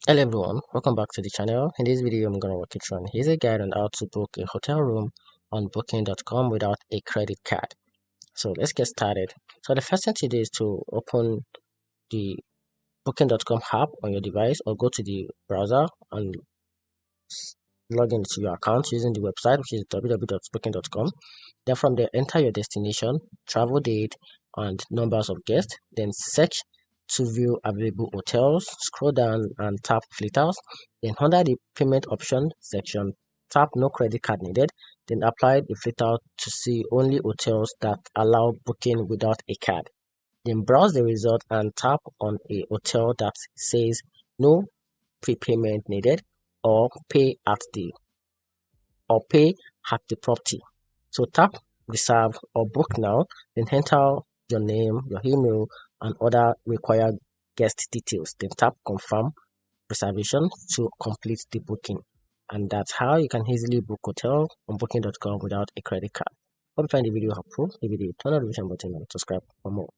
Hello everyone, welcome back to the channel. In this video, I'm going to walk you through here's a guide on how to book a hotel room on booking.com without a credit card. So let's get started. So the first thing to do is to open the booking.com app on your device or go to the browser and log into your account using the website, which is www.booking.com. Then from there, enter your destination, travel date, and numbers of guests. Then search to view available hotels. Scroll down and tap filters. Then under the payment option section, tap no credit card needed. Then apply the filter to see only hotels that allow booking without a card. Then browse the result and tap on a hotel that says no prepayment needed or pay at the property. So tap reserve or book now, then enter your name, your email, and other required guest details. Then tap confirm reservation to complete the booking. And that's how you can easily book hotel on booking.com without a credit card. Hope you find the video helpful. If you did, turn on the notification button and subscribe for more.